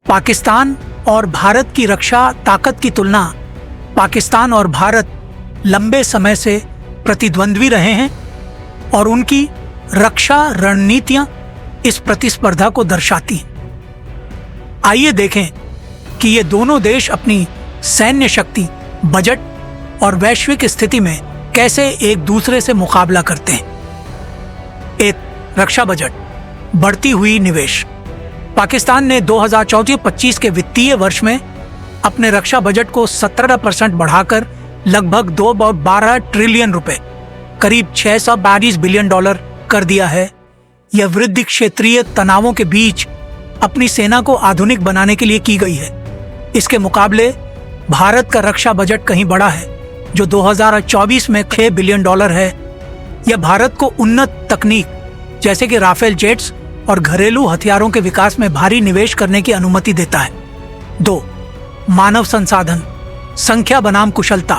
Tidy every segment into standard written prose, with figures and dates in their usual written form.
पाकिस्तान और भारत की रक्षा ताकत की तुलना पाकिस्तान और भारत लंबे समय से प्रतिद्वंद्वी रहे हैं और उनकी रक्षा रणनीतियां इस प्रतिस्पर्धा को दर्शाती हैं। आइए देखें कि ये दोनों देश अपनी सैन्य शक्ति, बजट और वैश्विक स्थिति में कैसे एक दूसरे से मुकाबला करते हैं। एक, रक्षा बजट, बढ़ती हुई निवेश। पाकिस्तान ने 2024-25 के वित्तीय वर्ष में अपने रक्षा बजट को 17% बढ़ाकर लगभग 212 ट्रिलियन रुपए, करीब $642 बिलियन कर दिया है। यह वृद्धि क्षेत्रीय तनावों के बीच अपनी सेना को आधुनिक बनाने के लिए की गई है। इसके मुकाबले भारत का रक्षा बजट कहीं बड़ा है, जो 2024 में $6 बिलियन है। यह भारत को उन्नत तकनीक जैसे कि राफेल जेट्स और घरेलू हथियारों के विकास में भारी निवेश करने की अनुमति देता है। 2, मानव संसाधन, संख्या बनाम कुशलता।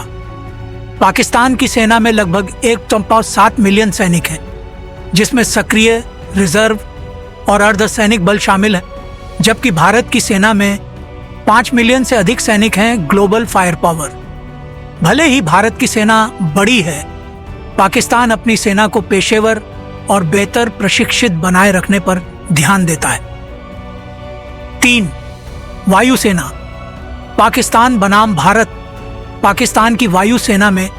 पाकिस्तान की सेना में लगभग 1.7 मिलियन सैनिक हैं, जिसमें सक्रिय, रिजर्व और अर्धसैनिक बल शामिल है, जबकि भारत की सेना में 5 मिलियन से अधिक सैनिक हैं। Global fire power. भले ही भारत की सेना बड़ी है, पाकिस्तान अपनी सेना को पेशेवर और बेहतर प्रशिक्षित बनाए रखने पर ध्यान देता है। 3, वायुसेना, पाकिस्तान बनाम भारत। पाकिस्तान की वायुसेना में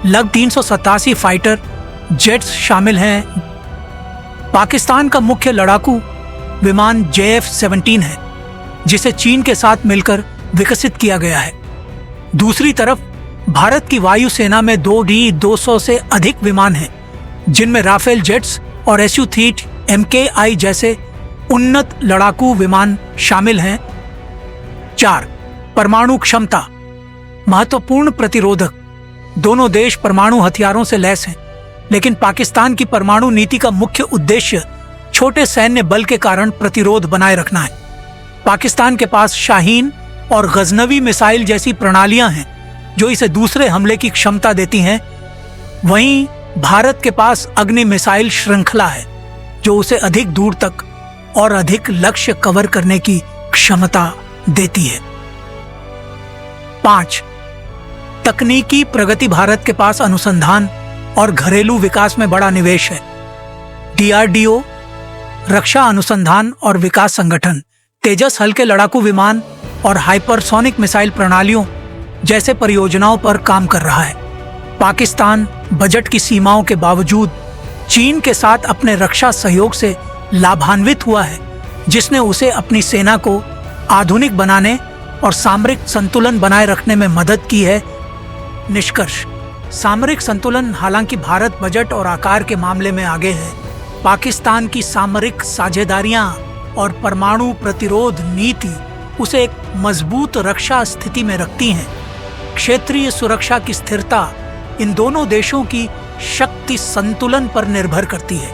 लगभग 387 फाइटर जेट्स शामिल हैं। पाकिस्तान का मुख्य लड़ाकू विमान JF-17 है, जिसे चीन के साथ मिलकर विकसित किया गया है। दूसरी तरफ भारत की वायुसेना में 2D-200 से अधिक विमान हैं, जिनमें राफेल जेट्स और Su-30 MKI जैसे उन्नत लड़ाकू विमान शामिल हैं। 4, परमाणु क्षमता, महत्वपूर्ण प्रतिरोधक। दोनों देश परमाणु हथियारों से लैस हैं, लेकिन पाकिस्तान की परमाणु नीति का मुख्य उद्देश्य छोटे सैन्य बल के कारण प्रतिरोध बनाए रखना है। पाकिस्तान के पास शाहीन और गजनवी मिसाइल जैसी प्रणालियां हैं, जो इसे दूसरे हमले की क्षमता देती हैं। वहीं भारत के पास अग्नि मिसाइल श्रृंखला है, जो उसे अधिक दूर तक और अधिक लक्ष्य कवर करने की क्षमता देती है। 5, तकनीकी प्रगति। भारत के पास अनुसंधान और घरेलू विकास में बड़ा निवेश है। DRDO, रक्षा अनुसंधान और विकास संगठन, तेजस हल्के लड़ाकू विमान और हाइपरसोनिक मिसाइल प्रणालियों जैसे परियोजनाओं पर काम कर रहा है। पाकिस्तान बजट की सीमाओं के बावजूद चीन के साथ अपने रक्षा सहयोग से लाभान्वित हुआ है, जिसने उसे अपनी सेना को आधुनिक बनाने और सामरिक संतुलन बनाए रखने में मदद की है। निष्कर्ष, सामरिक संतुलन हालांकि भारत बजट और आकार के मामले में आगे है, पाकिस्तान की सामरिक साझेदारियां और परमाणु प्रतिरोध नीति उसे एक मजबूत रक्षा स्थिति में रखती हैं। क्षेत्रीय सुरक्षा की स्थिरता इन दोनों देशों की शक्ति संतुलन पर निर्भर करती है।